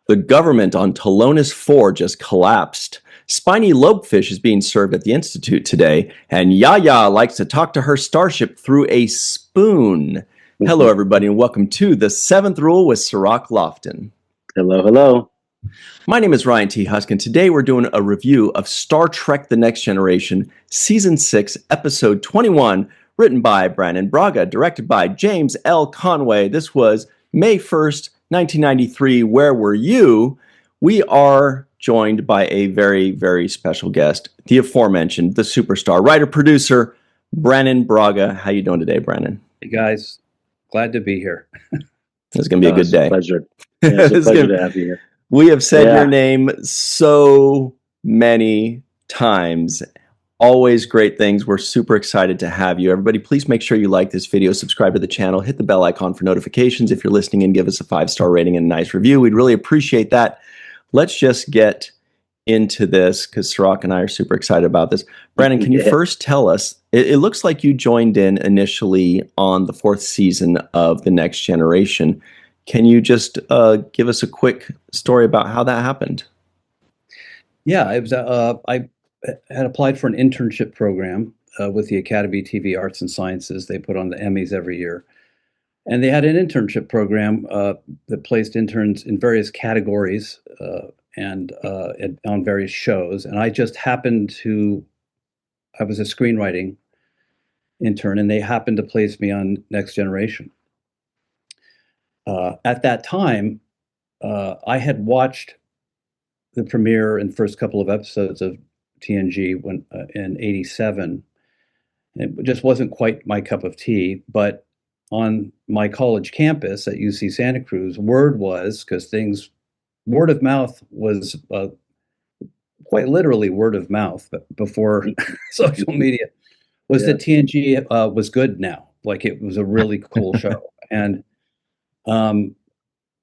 The government on Talonis 4 just collapsed. Spiny lobefish is being served at the Institute today, and Yaya likes to talk to her starship through a spoon. Hello, everybody, and welcome to The Seventh Rule with Sirach Lofton. Hello, hello. My name is Ryan T. Husk, and today we're doing a review of Star Trek The Next Generation, Season 6, Episode 21, written by Brannon Braga, directed by James L. Conway. This was May 1st, 1993. Where were you? We are joined by a very, very special guest, the aforementioned, the superstar, writer-producer, Brannon Braga. How you doing today, Brannon? Hey, guys. Glad to be here. It's going to be a good day. Pleasure. Yeah, it's a pleasure to have you here. We have said your name so many times. Always great things. We're super excited to have you. Everybody, please make sure you like this video, subscribe to the channel, hit the bell icon for notifications. If you're listening in, give us a 5-star rating and a nice review. We'd really appreciate that. Let's just get into this because Sirach and I are super excited about this. Brannon, can you first tell us, it looks like you joined in initially on the 4th season of The Next Generation. Can you just give us a quick story about how that happened? Yeah, it was. I had applied for an internship program with the Academy TV Arts and Sciences. They put on the Emmys every year. And they had an internship program that placed interns in various categories and on various shows. And I just happened to, I was a screenwriting intern, and they happened to place me on Next Generation. At that time, I had watched the premiere and first couple of episodes of TNG in '87. It just wasn't quite my cup of tea, but on my college campus at UC Santa Cruz, word of mouth was quite literally word of mouth before social media, was that TNG was good now. Like, it was a really cool show. And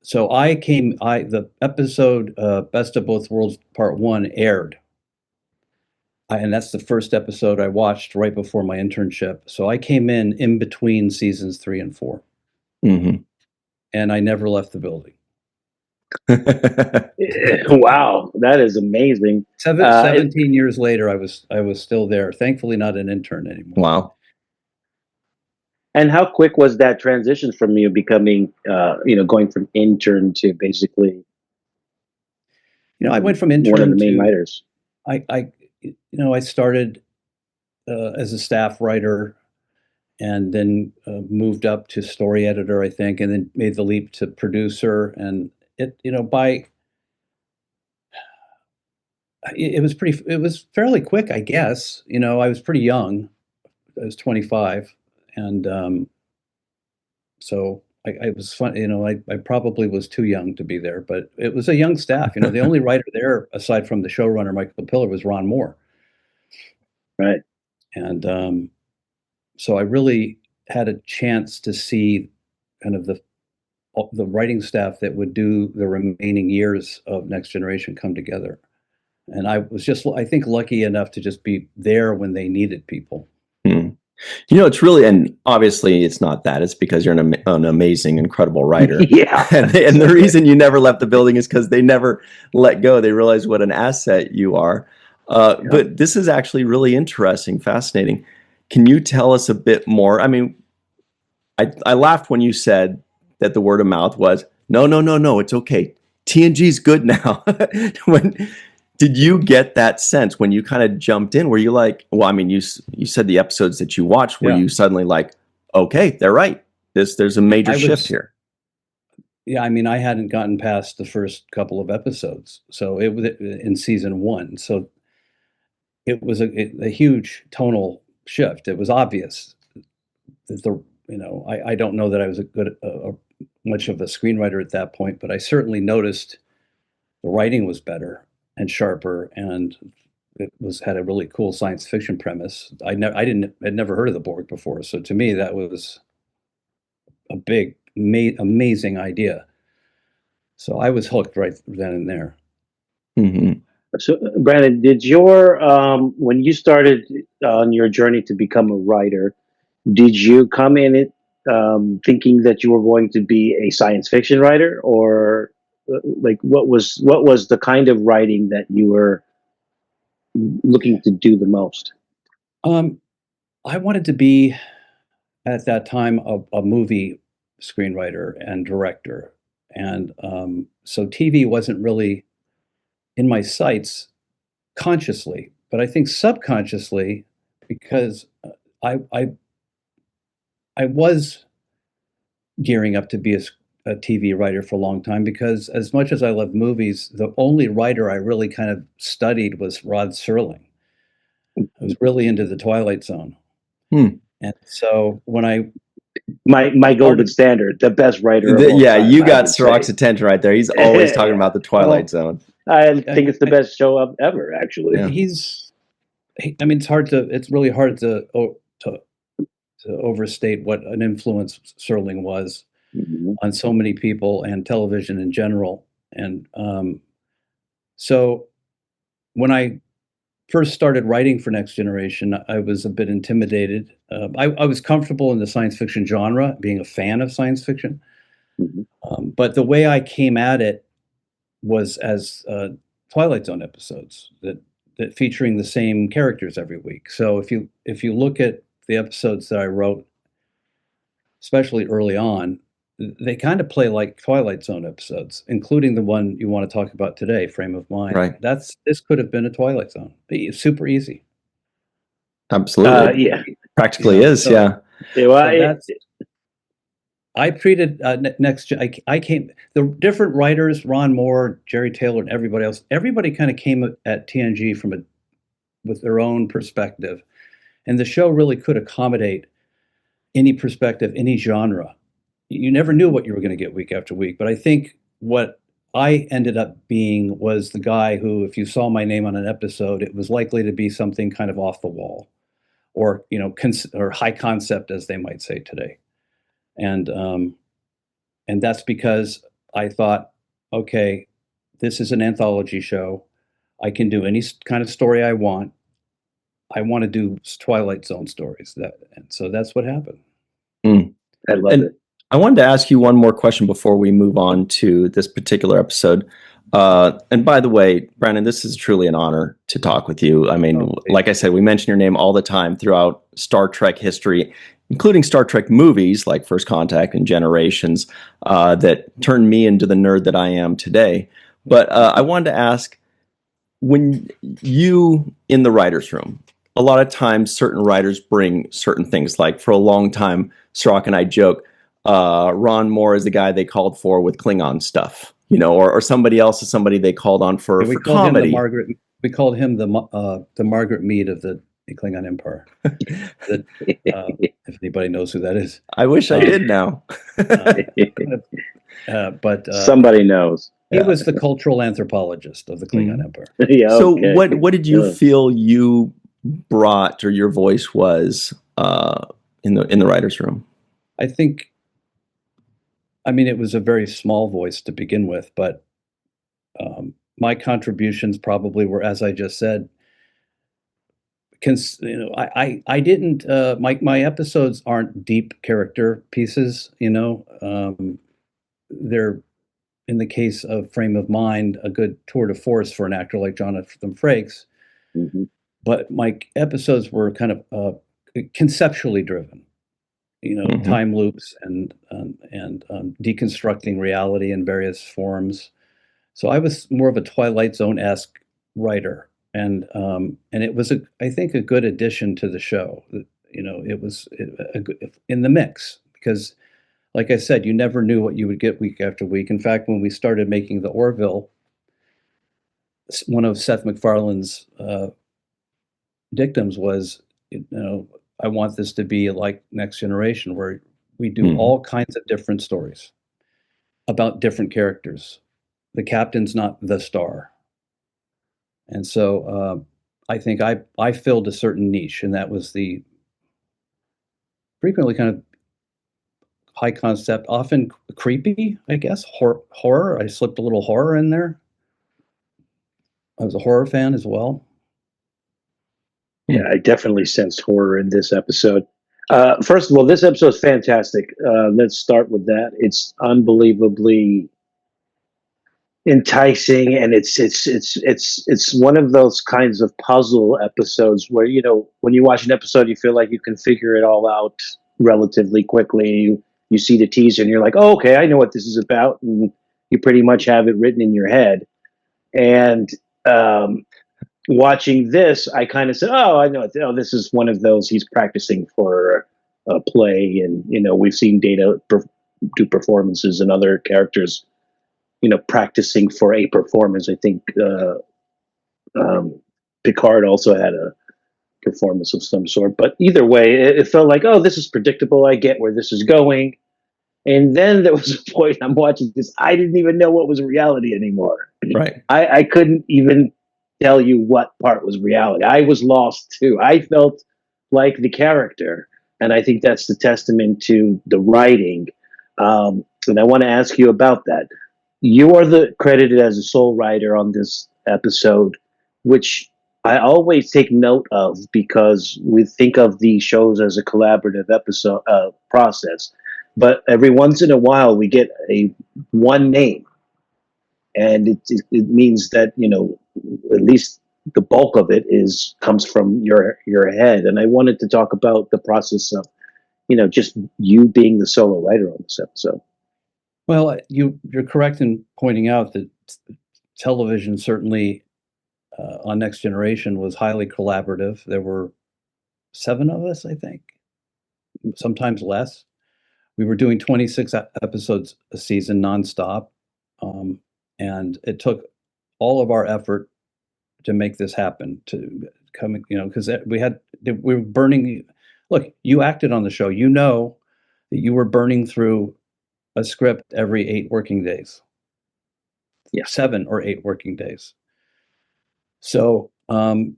so the episode Best of Both Worlds Part 1 aired. And that's the first episode I watched right before my internship. So I came in between seasons 3 and 4. Mm-hmm. And I never left the building. Wow, that is amazing. 17 years later, I was still there. Thankfully, not an intern anymore. Wow. And how quick was that transition from you becoming, going from intern to basically, I went from intern one of the main writers? I started as a staff writer, and then moved up to story editor, I think, and then made the leap to producer. And it was fairly quick, I guess. I was pretty young. I was 25. And so it was fun. I probably was too young to be there, but it was a young staff. The only writer there, aside from the showrunner, Michael Piller, was Ron Moore. Right. And so I really had a chance to see kind of the writing staff that would do the remaining years of Next Generation come together. And I was just, I think, lucky enough to just be there when they needed people. It's really, and obviously it's not that, it's because you're an amazing, incredible writer. Yeah. And the reason you never left the building is because they never let go. They realized what an asset you are. But this is actually really interesting, fascinating. Can you tell us a bit more? I mean, I laughed when you said that the word of mouth was, no, it's okay. TNG's good now. Did you get that sense when you kind of jumped in? Were you like, well, I mean, you said the episodes that you watched, were you suddenly like, okay, they're right. There's a major shift here. Yeah, I mean, I hadn't gotten past the first couple of episodes. So it was in season 1. So it was a huge tonal shift. It was obvious that I don't know that I was much of a screenwriter at that point, but I certainly noticed the writing was better and sharper, and it had a really cool science fiction premise. I'd never heard of the Borg before, so to me that was a big, amazing idea. So I was hooked right then and there. Mm-hmm. So, Brannon, did when you started on your journey to become a writer, did you come in it thinking that you were going to be a science fiction writer, or like what was the kind of writing that you were looking to do the most? I wanted to be at that time a movie screenwriter and director, and so TV wasn't really in my sights consciously, but I think subconsciously, because I was gearing up to be a TV writer for a long time, because as much as I love movies, the only writer I really kind of studied was Rod Serling. I was really into the Twilight Zone. Hmm. And so when I My golden standard, the best writer of all Yeah, time, you I got would say. Sirach's attention right there. He's always talking Yeah. about the Twilight Well, Zone. I think it's the best show ever, actually. Yeah. I mean, it's really hard to overstate what an influence Serling was Mhm. on so many people and television in general. And so when I first started writing for Next Generation, I was a bit intimidated. I was comfortable in the science fiction genre, being a fan of science fiction. Mhm. But the way I came at it was as Twilight Zone episodes that featuring the same characters every week. So if you look at the episodes that I wrote, especially early on, they kind of play like Twilight Zone episodes, including the one you want to talk about today, Frame of Mind. Right. This could have been a Twilight Zone. It's super easy. Absolutely. Yeah. Practically You know, is, so- yeah. Yeah, well, So that's I treated I came the different writers, Ron Moore, Jerry Taylor, and everybody else. Everybody kind of came at TNG with their own perspective, and the show really could accommodate any perspective, any genre. You never knew what you were going to get week after week, but I think what I ended up being was the guy who, if you saw my name on an episode, it was likely to be something kind of off the wall, or or high concept, as they might say today. And that's because I thought, okay, this is an anthology show. I can do any kind of story I want. I want to do Twilight Zone stories. And so that's what happened. I love And it. I wanted to ask you one more question before we move on to this particular episode. And by the way, Brandon, this is truly an honor to talk with you. I mean, like I said, we mention your name all the time throughout Star Trek history, including Star Trek movies like First Contact and Generations, that turned me into the nerd that I am today. But I wanted to ask, when you in the writer's room, a lot of times certain writers bring certain things. Like for a long time, Sirach and I joke, Ron Moore is the guy they called for with Klingon stuff, or somebody else is somebody they called on for comedy. We called him the Margaret Mead of the Klingon Empire. If anybody knows who that is. I wish I did now. But somebody knows. He was the cultural anthropologist of the Klingon Empire. Yeah, so okay. what did you feel you brought, or your voice was, in the writer's room? I think, I mean, it was a very small voice to begin with, but my contributions probably were, as I just said, I didn't, my episodes aren't deep character pieces, they're, in the case of Frame of Mind, a good tour de force for an actor like Jonathan Frakes. Mm-hmm. But my episodes were kind of conceptually driven, Mm-hmm. time loops and deconstructing reality in various forms. So I was more of a Twilight Zone-esque writer, and it was I think a good addition to the show. It was in the mix, because, like I said, you never knew what you would get week after week. In fact, when we started making the Orville, one of Seth MacFarlane's dictums was, I want this to be like Next Generation, where we do all kinds of different stories about different characters. The captain's not the star. And so I think I filled a certain niche, and that was the frequently kind of high concept, often creepy, I guess, horror. I slipped a little horror in there. I was a horror fan as well. Yeah, I definitely sensed horror in this episode. First of all, this episode is fantastic. Let's start with that. It's unbelievably enticing, and it's one of those kinds of puzzle episodes where, when you watch an episode, you feel like you can figure it all out relatively quickly. You see the teaser and you're like, oh, okay, I know what this is about, and you pretty much have it written in your head. And um, watching this, I kind of said, oh, I know, oh, this is one of those, he's practicing for a play. And we've seen Data do performances and other characters practicing for a performance. I think um, Picard also had a performance of some sort. But either way, it felt like, oh, this is predictable. I get where this is going. And then there was a point, I'm watching this, I didn't even know what was reality anymore. Right. I couldn't even tell you what part was reality. I was lost too. I felt like the character. And I think that's the testament to the writing. And I want to ask you about that. You are credited as a sole writer on this episode, which I always take note of because we think of these shows as a collaborative episode process. But every once in a while, we get a one name, and it means that at least the bulk of it comes from your head. And I wanted to talk about the process of just you being the solo writer on this episode. Well, you're correct in pointing out that television, certainly on Next Generation, was highly collaborative. There were 7 of us, I think, sometimes less. We were doing 26 episodes a season nonstop, and it took all of our effort to make this happen. To come, because we were burning. Look, you acted on the show. You know that you were burning through a script every 8 working days. Yeah. 7 or 8 working days. So in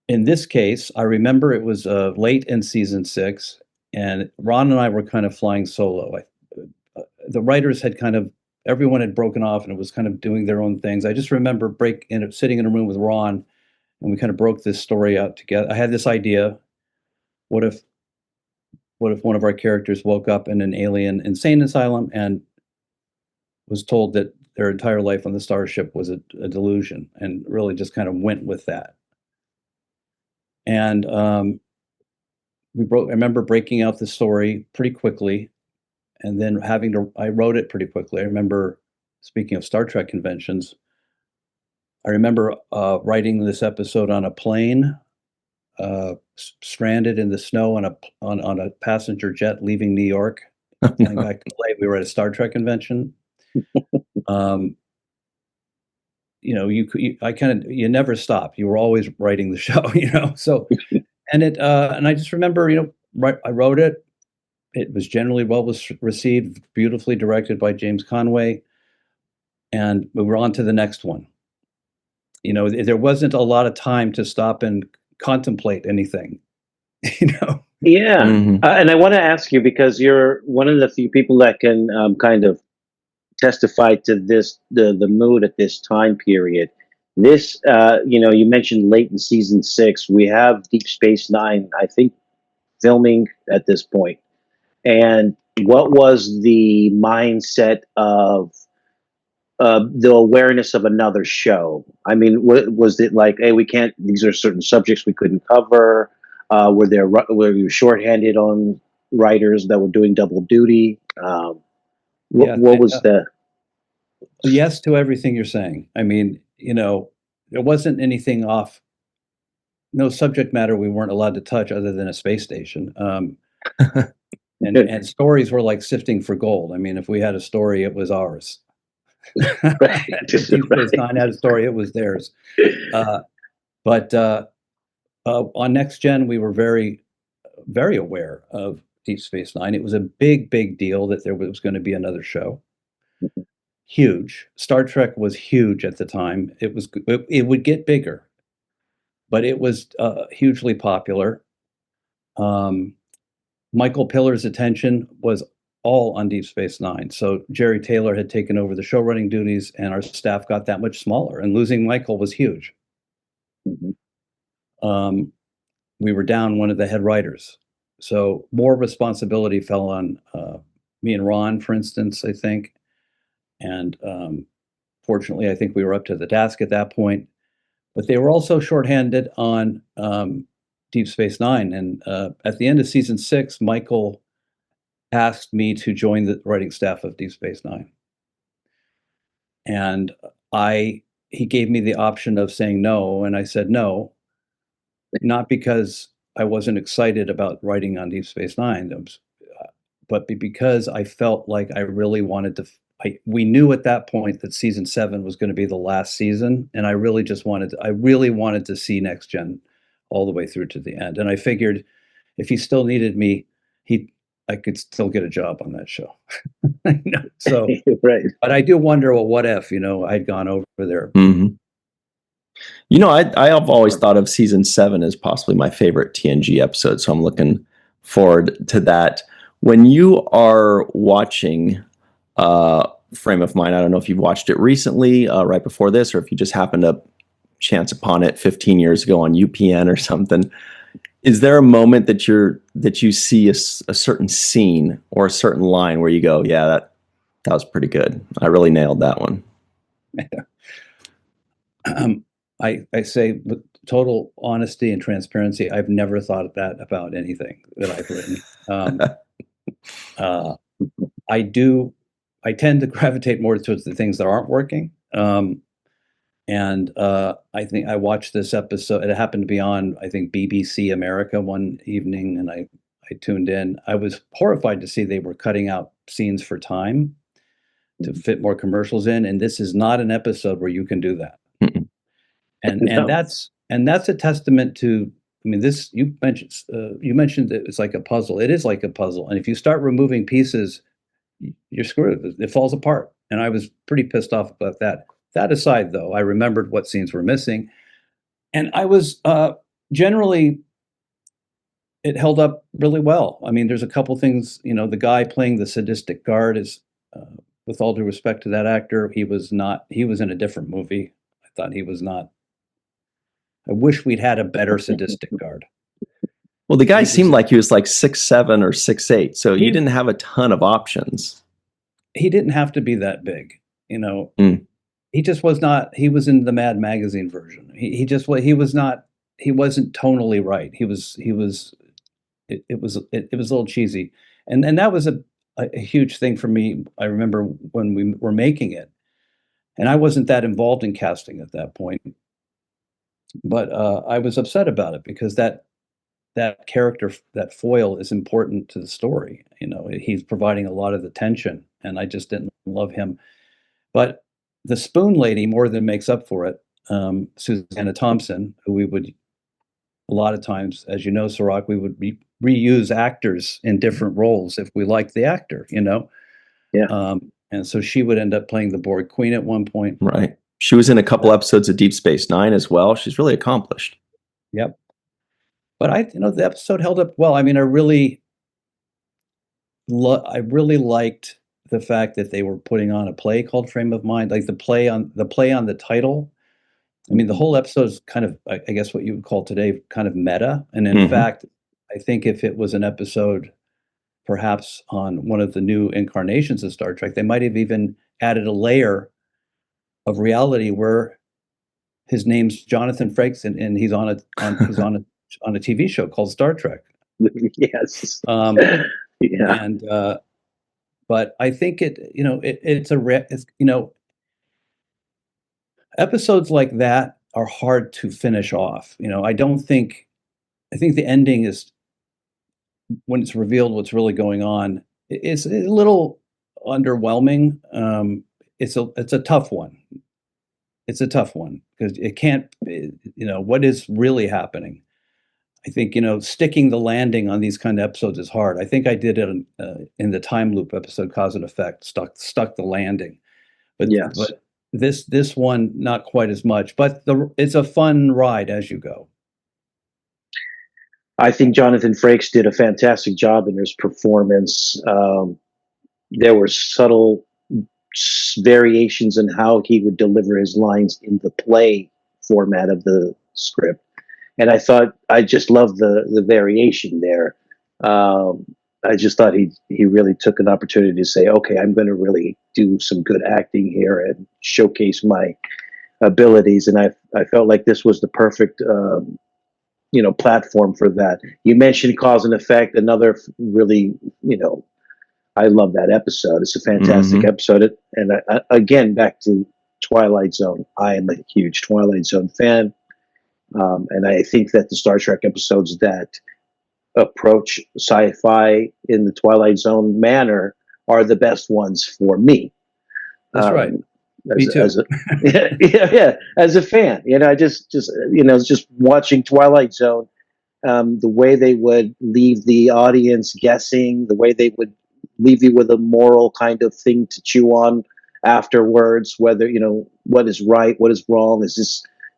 this case, I remember it was late in season 6, and Ron and I were kind of flying solo. The writers had everyone had broken off, and it was kind of doing their own things. I just remember sitting in a room with Ron, and we kind of broke this story out together. I had this idea: what if one of our characters woke up in an alien insane asylum and was told that their entire life on the starship was a delusion, and really just kind of went with that. And I remember breaking out the story pretty quickly, and then I wrote it pretty quickly. I remember, speaking of Star Trek conventions, I remember writing this episode on a plane, stranded in the snow on a passenger jet leaving New York, flying back to LA. We were at a Star Trek convention. You never stop. You were always writing the show, So, and I just remember, I wrote it. It was generally well received, beautifully directed by James Conway, and we were on to the next one. There wasn't a lot of time to stop and contemplate anything. Yeah, Mhm. and I want to ask you, because you're one of the few people that can kind of testify to the mood at this time period. This, you mentioned late in season 6. We have Deep Space Nine, I think, filming at this point. And what was the mindset of the awareness of another show? I mean, was it like, hey, we can't? These are certain subjects we couldn't cover. Were you shorthanded on writers that were doing double duty? What was the? Yes to everything you're saying. I mean, there wasn't anything off. No subject matter we weren't allowed to touch other than a space station. And stories were like sifting for gold. I mean, if we had a story, it was ours. Right. If Deep Space Nine had a story, it was theirs. But on Next Gen, we were very, very aware of Deep Space Nine. It was a big, big deal that there was going to be another show. Huge. Star Trek was huge at the time. It would get bigger, but it was hugely popular. Michael Pillar's attention was all on Deep Space Nine. So Jerry Taylor had taken over the show running duties, and our staff got that much smaller, and losing Michael was huge. We were down one of the head writers. So more responsibility fell on me and Ron, for instance, I think. And Fortunately, I think we were up to the task at that point. But they were also shorthanded on Deep Space Nine. And at the end of season 6, Michael asked me to join the writing staff of Deep Space Nine. And he gave me the option of saying no, and I said no, not because I wasn't excited about writing on Deep Space Nine, but because I felt like I really wanted to. We knew at that point that season 7 was going to be the last season, and I really wanted to see Next Gen all the way through to the end. And I figured if he still needed me, I could still get a job on that show. So, right. But I do wonder, well, what if I'd gone over there? Mm-hmm. I have always thought of season 7 as possibly my favorite TNG episode, so I'm looking forward to that. When you are watching Frame of Mind, I don't know if you've watched it recently, right before this, or if you just happened to chance upon it 15 years ago on UPN or something. Is there a moment that you see a certain scene or a certain line where you go, yeah, that was pretty good. I really nailed that one. I say with total honesty and transparency, I've never thought that about anything that I've written. I tend to gravitate more towards the things that aren't working. And I think I watched this episode. It happened to be on, I think, BBC America one evening, and I tuned in. I was horrified to see they were cutting out scenes for time to fit more commercials in. And this is not an episode where you can do that. And that's a testament to. I mean, this you mentioned that it's like a puzzle. It is like a puzzle, and if you start removing pieces, you're screwed. It falls apart. And I was pretty pissed off about that. That aside, though, I remembered what scenes were missing, and I was generally, it held up really well. I mean, there's a couple things. The guy playing the sadistic guard is, with all due respect to that actor, he was not. He was in a different movie. I thought he was not. I wish we'd had a better sadistic guard. Well, the guy seemed like he was like 6'7" or 6'8", so you didn't have a ton of options. He didn't have to be that big, He just was not. He was in the Mad Magazine version. He wasn't tonally right. It was a little cheesy, and that was a huge thing for me. I remember when we were making it, and I wasn't that involved in casting at that point, but I was upset about it because that character, that foil, is important to the story. He's providing a lot of the tension, and I just didn't love him. But the Spoon Lady more than makes up for it. Susanna Thompson, who we would, a lot of times, as you know, Sirach, we would reuse actors in different roles if we liked the actor, Yeah. And so she would end up playing the Borg Queen at one point. Right. She was in a couple episodes of Deep Space Nine as well. She's really accomplished. Yep. But the episode held up well. I mean, I really liked the fact that they were putting on a play called Frame of Mind, like the play on the title. I mean, the whole episode is kind of, I guess, what you would call today kind of meta. And in fact, I think if it was an episode, perhaps on one of the new incarnations of Star Trek, they might have even added a layer of reality where his name's Jonathan Frakes, and he's on a TV show called Star Trek. Yes. Yeah. And but I think episodes like that are hard to finish off. I think the ending is, when it's revealed what's really going on, it's a little underwhelming. It's a tough one. It's a tough one because it can't, what is really happening. I think, sticking the landing on these kind of episodes is hard. I think I did it in the Time Loop episode, Cause and Effect, stuck the landing. But yes. But this one, not quite as much. But it's a fun ride as you go. I think Jonathan Frakes did a fantastic job in his performance. There were subtle variations in how he would deliver his lines in the play format of the script. And I just loved the variation there. I just thought he really took an opportunity to say, okay, I'm going to really do some good acting here and showcase my abilities. And I felt like this was the perfect, platform for that. You mentioned cause and effect, another really, I love that episode. It's a fantastic Mhm. episode. And again, back to Twilight Zone. I am a huge Twilight Zone fan. And I think that the Star Trek episodes that approach sci-fi in the Twilight Zone manner are the best ones for me. That's right. Um, Me too. as a yeah, as a fan, I just watching Twilight Zone, the way they would leave the audience guessing, the way they would leave you with a moral kind of thing to chew on afterwards, whether what is right, what is wrong, is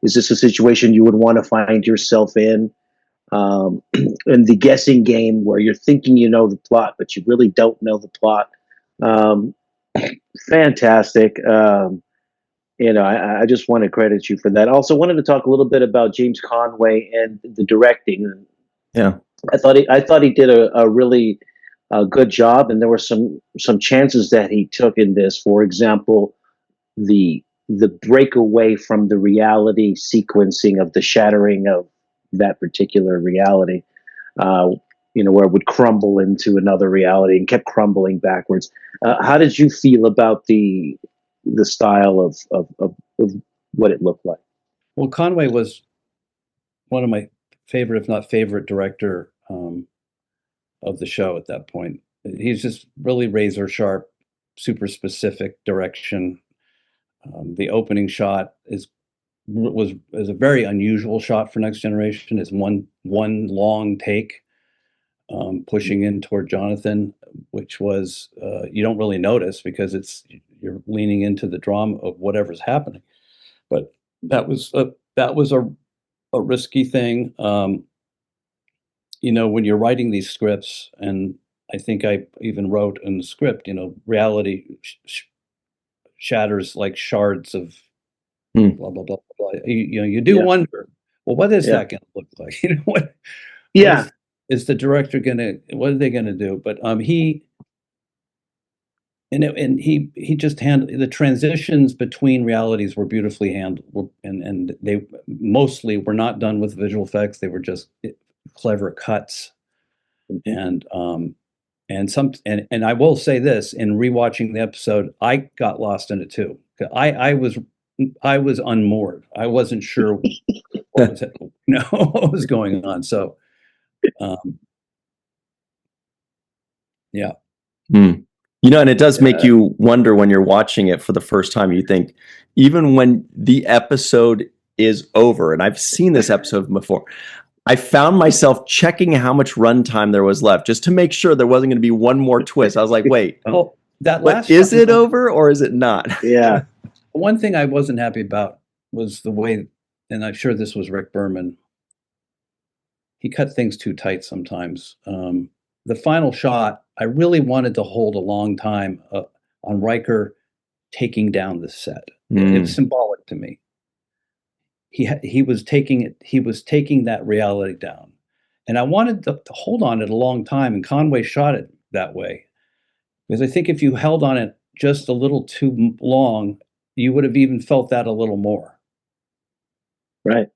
this a situation you would want to find yourself in, and the guessing game where you're thinking you know the plot but you really don't know the plot. um, Fantastic. I just want to credit you for that. Also wanted to talk a little bit about James Conway and the directing. Yeah. I thought he did a really good job, and there were some chances that he took in this. For example, the breakaway from the reality sequencing of the shattering of that particular reality, uh, where it would crumble into another reality and kept crumbling backwards. How did you feel about the style of what it looked like? Well, Conway was one of my favorite, if not favorite, director of the show at that point. He's just really razor sharp, super specific direction. The opening shot is a very unusual shot for Next Generation. It's one long take, pushing in toward Jonathan, which was you don't really notice because you're leaning into the drama of whatever's happening. But that was a risky thing. When you're writing these scripts, and I think I even wrote in the script, reality shatters like shards of Hmm. blah blah blah blah. You do Yeah, wonder, well, what is yeah, that going to look like? What yeah. is the director going to? What are they going to do? But he just handled the transitions between realities were beautifully handled, and they mostly were not done with visual effects. They were just clever cuts, Mhm. and I will say this: in rewatching the episode, I got lost in it too. I was unmoored. I wasn't sure what was what was going on. So, um, yeah. Hmm. And it does make Yeah. you wonder when you're watching it for the first time. You think, even when the episode is over, and I've seen this episode before, I found myself checking how much runtime there was left just to make sure there wasn't going to be one more twist. I was like, wait, Oh, that but last shot. is it over or is it not? Yeah. One thing I wasn't happy about was the way, and I'm sure this was Rick Berman. He cut things too tight sometimes. The final shot, I really wanted to hold a long time on Riker taking down the set. It was Mm. symbolic to me. He was taking it. He was taking that reality down, and I wanted to hold on it a long time. And Conway shot it that way because I think if you held on it just a little too long, you would have even felt that a little more. Right.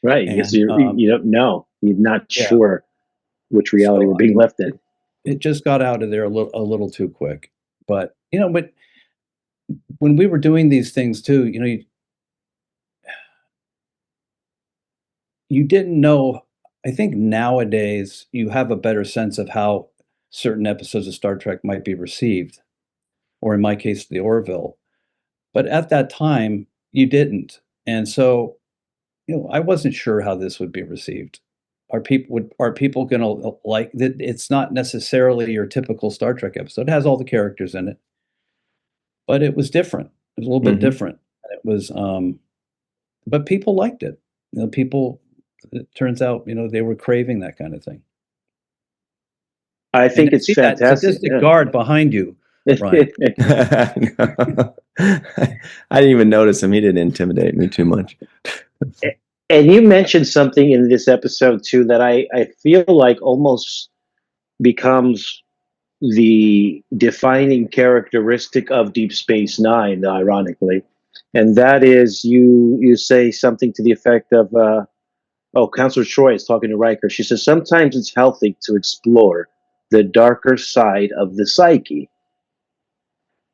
Right. Because And you don't know. You're not yeah, sure which reality so we're being left in. it just got out of there a little too quick. But when we were doing these things too, you didn't know. I think nowadays you have a better sense of how certain episodes of Star Trek might be received, or in my case, the Orville. But at that time, you didn't, and so I wasn't sure how this would be received. Are people going to like that? It's not necessarily your typical Star Trek episode. It has all the characters in it, but it was different. It was a little bit Mhm. different. It was, but people liked it. People. It turns out, they were craving that kind of thing. I And think I it's see that fantastic. sadistic guard behind you, Ryan. I didn't even notice him. He didn't intimidate me too much. And you mentioned something in this episode too that I feel like almost becomes the defining characteristic of Deep Space Nine, ironically, and that is you say something to the effect of, oh, Counselor Troy is talking to Riker. She says sometimes it's healthy to explore the darker side of the psyche,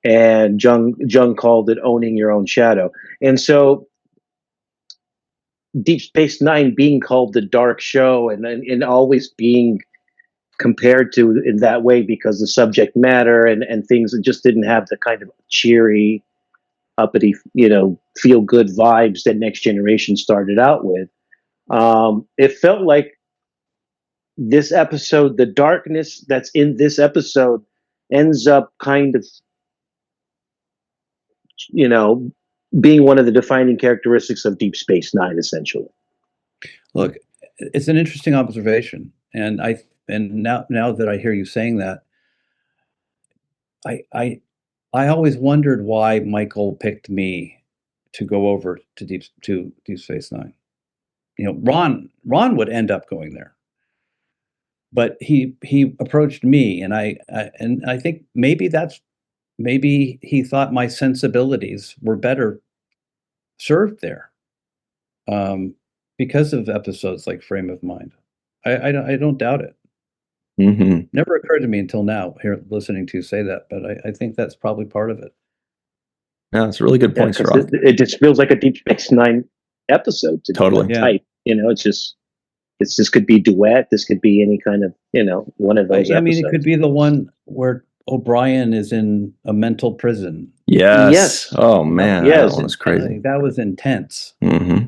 and Jung called it owning your own shadow. And so Deep Space Nine being called the dark show, and always being compared to in that way because the subject matter and things that just didn't have the kind of cheery, uppity, feel good vibes that Next Generation started out with. It felt like this episode, the darkness that's in this episode, ends up kind of, you know, being one of the defining characteristics of Deep Space Nine, essentially. Look, it's an interesting observation, and now that I hear you saying that, I always wondered why Michael picked me to go over to Deep Space Nine. Ron would end up going there, but he approached me, and I think maybe he thought my sensibilities were better served there, because of episodes like Frame of Mind. I don't doubt it. Mm-hmm. Never occurred to me until now, here listening to you say that, but I think that's probably part of it. Yeah, it's a really good point, Sirach. It just feels like a Deep Space Nine episode to Totally. me, type. This could be duet. This could be any kind of, one of those I mean, episodes. it could be the one where O'Brien is in a mental prison. Yes. Oh man, Yes. that one was crazy. That was intense. Mm-hmm.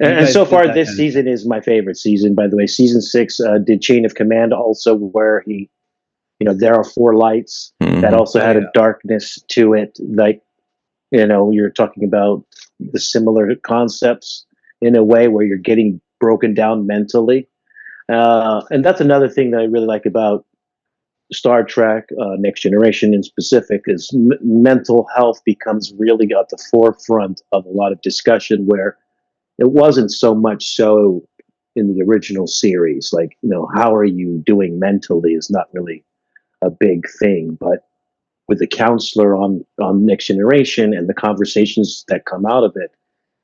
And so far, this season is my favorite season. By the way, season 6 did Chain of Command also, where he, there are 4 lights. Mm-hmm. That also had a darkness to it. Like, you're talking about the similar concepts in a way where you're getting broken down mentally. And that's another thing that I really like about Star Trek, Next Generation in specific, is mental health becomes really at the forefront of a lot of discussion, where it wasn't so much so in the original series. Like, how are you doing mentally is not really a big thing. But with the counselor on Next Generation and the conversations that come out of it,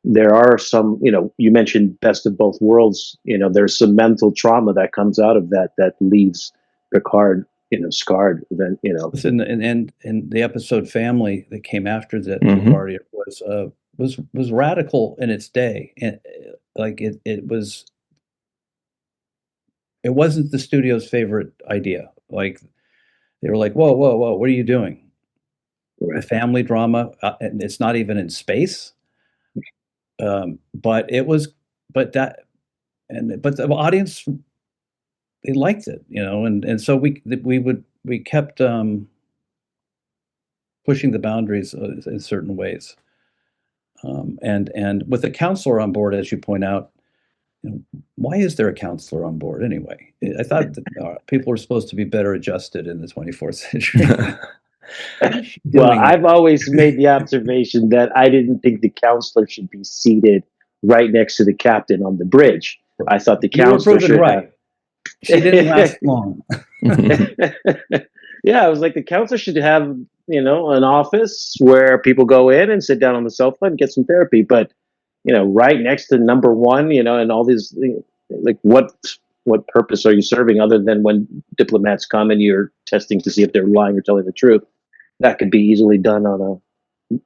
there are some, you mentioned Best of Both Worlds. There's some mental trauma that comes out of that leaves Picard, scarred. Then, Listen, and the episode Family that came after that, Mm-hmm. was radical in its day, and it wasn't the studio's favorite idea. Like, they were like, whoa, what are you doing? Right. A family drama, and it's not even in space. But the audience, they liked it, and so we kept pushing the boundaries in certain ways. And with a counselor on board, as you point out, why is there a counselor on board anyway? I thought that people were supposed to be better adjusted in the 24th century. Well, I've always made the observation that I didn't think the counselor should be seated right next to the captain on the bridge. I thought the counselor should right. She didn't last long. Yeah, I was like, the counselor should have, an office where people go in and sit down on the sofa and get some therapy. But, right next to number one, and all these, like, what purpose are you serving other than when diplomats come and you're testing to see if they're lying or telling the truth? That could be easily done on a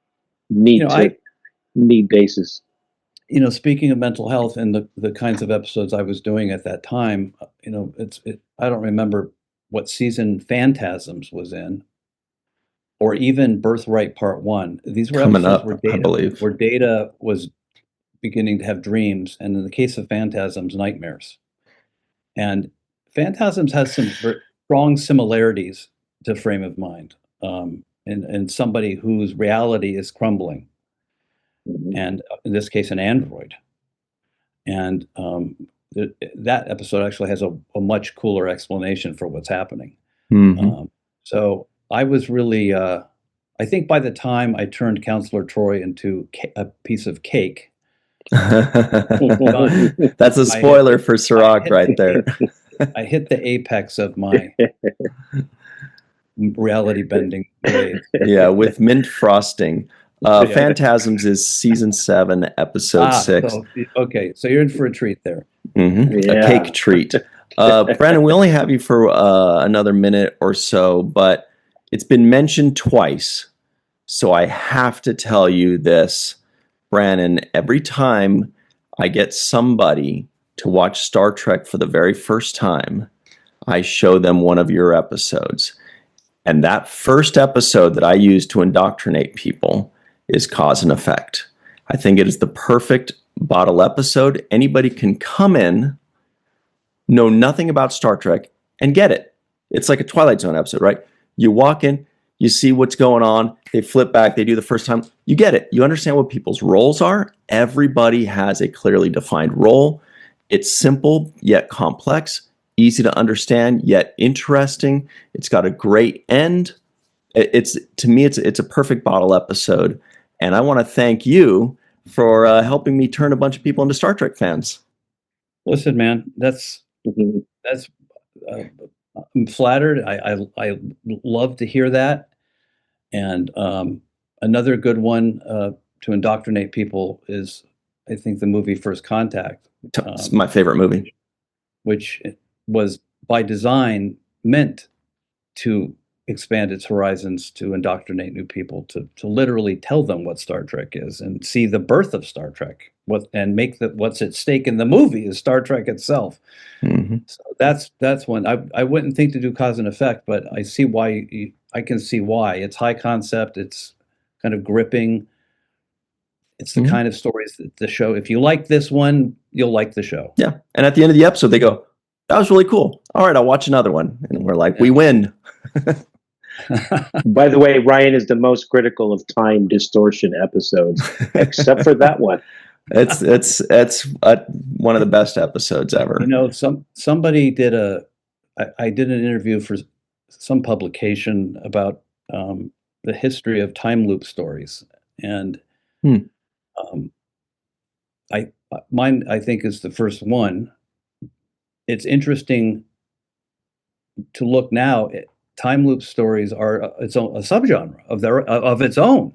need basis. Speaking of mental health and the kinds of episodes I was doing at that time, I don't remember what season Phantasms was in, or even Birthright Part 1. These were Coming episodes up, I believe, where Data was beginning to have dreams, and in the case of Phantasms, nightmares. And Phantasms has some strong similarities to Frame of Mind, and somebody whose reality is crumbling. And in this case, an android. And that episode actually has a much cooler explanation for what's happening. Mm-hmm. So I was really, I think by the time I turned Counselor Troy into a piece of cake. That's a spoiler for Sirach right there. I hit the apex of my reality bending way. Yeah, with mint frosting. Yeah. Phantasms is season 7, episode 6. So, okay, so you're in for a treat there. A cake treat. Brandon, we only have you for another minute or so, but it's been mentioned twice. So I have to tell you this, Brannon. Every time I get somebody to watch Star Trek for the very first time, I show them one of your episodes. And that first episode that I use to indoctrinate people is Cause and Effect. I think it is the perfect bottle episode. Anybody can come in, know nothing about Star Trek, and get it. It's like a Twilight Zone episode, right? You walk in, you see what's going on, they flip back, they do the first time, you get it. You understand what people's roles are. Everybody has a clearly defined role. It's simple yet complex, easy to understand yet interesting. It's got a great end. It's to me, it's a perfect bottle episode, and I want to thank you for helping me turn a bunch of people into Star Trek fans. Listen, man, that's I'm flattered. I love to hear that. And another good one to indoctrinate people is, I think, the movie First Contact. It's my favorite movie, which was by design meant to expand its horizons, to indoctrinate new people, to literally tell them what Star Trek is and see the birth of Star Trek, and make what's at stake in the movie is Star Trek itself. Mm-hmm. So that's one. I wouldn't think to do Cause and Effect, but I see why. I can see why. It's high concept. It's kind of gripping. It's the kind of stories that the show, if you like this one, you'll like the show. Yeah. And at the end of the episode, they go, that was really cool. All right, I'll watch another one. And we're like, we win. By the way, Ryan is the most critical of time distortion episodes, except for that one. It's one of the best episodes ever. You know, somebody did I did an interview for some publication about the history of time loop stories, and mine I think is the first one. It's interesting to look now. Time loop stories are a subgenre of its own,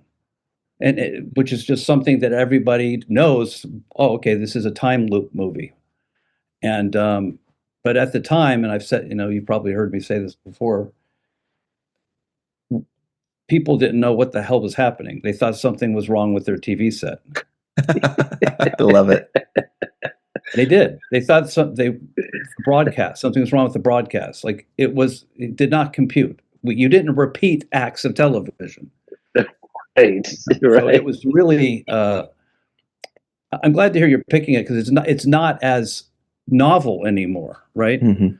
and which is just something that everybody knows. Oh, okay, this is a time loop movie, and but at the time, and I've said, you've probably heard me say this before, people didn't know what the hell was happening. They thought something was wrong with their TV set. I love it. They did. They thought broadcast, something was wrong with the broadcast. Like it did not compute. You didn't repeat acts of television. Right. So it was really, I'm glad to hear you're picking it, because it's not as novel anymore, right? Mm-hmm.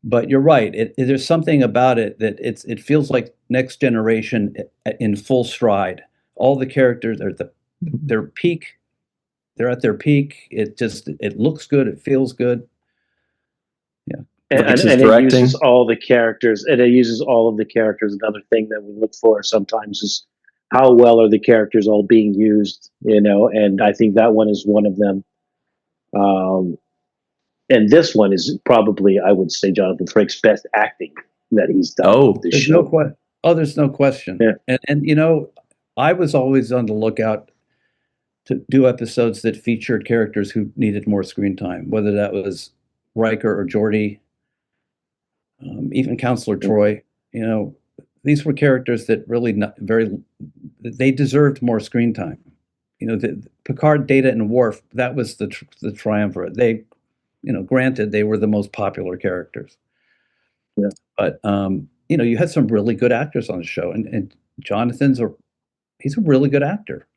But you're right. There's something about it that it feels like Next Generation in full stride. All the characters are their peak. They're at their peak. It looks good. It feels good. Yeah. And it uses all the characters. And it uses all of the characters. Another thing that we look for sometimes is how well are the characters all being used, and I think that one is one of them. And this one is probably, I would say, Jonathan Frakes' best acting that he's done. There's no question. Yeah. And I was always on the lookout to do episodes that featured characters who needed more screen time, whether that was Riker or Geordi, even Counselor Troy. These were characters that really they deserved more screen time. The Picard, Data, and Worf, that was the triumvirate. They, granted, they were the most popular characters. Yeah. But you had some really good actors on the show, and Jonathan's he's a really good actor.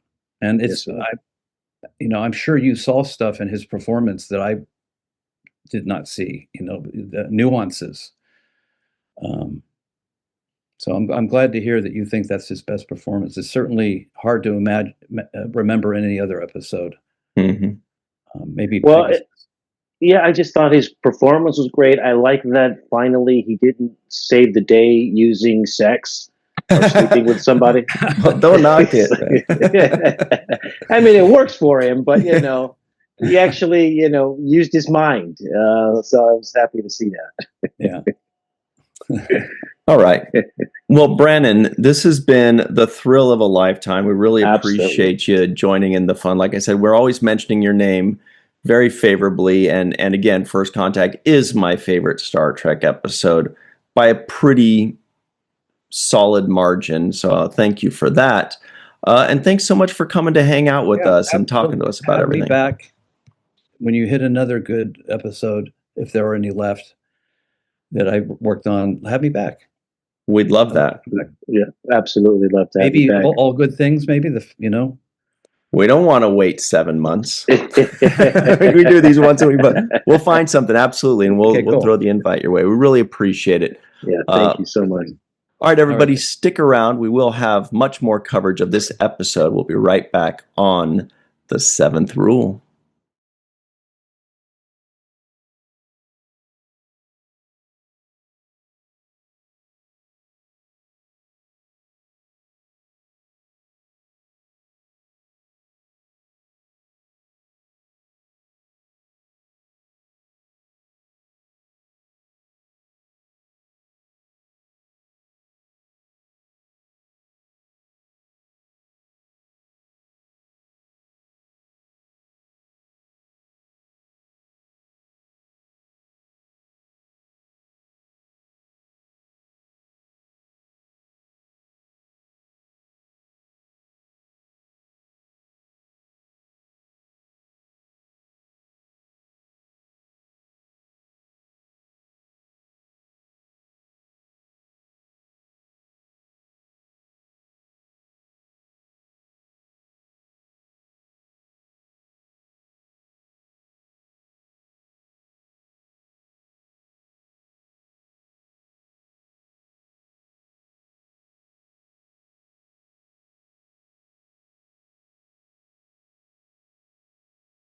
And it's, I'm sure you saw stuff in his performance that I did not see, the nuances. So I'm glad to hear that you think that's his best performance. It's certainly hard to remember any other episode. Mm-hmm. Maybe. Well, I just thought his performance was great. I like that finally he didn't save the day using sex or sleeping with somebody. Well, don't knock it. I mean, it works for him, but he actually used his mind. So I was happy to see that. Yeah. All right. Well, Brannon, this has been the thrill of a lifetime. We really appreciate you joining in the fun. Like I said, we're always mentioning your name very favorably. And again, First Contact is my favorite Star Trek episode by a pretty solid margin. So thank you for that. And thanks so much for coming to hang out with us and talking to us about everything. Me back when you hit another good episode, if there are any left that I worked on, have me back. We'd love that. Yeah, absolutely love that. Maybe all good things. Maybe we don't want to wait 7 months. We do these once a week, but we'll find something absolutely, and we'll throw the invite your way. We really appreciate it. Yeah, thank you so much. All right, everybody, stick around. We will have much more coverage of this episode. We'll be right back on The Seventh Rule.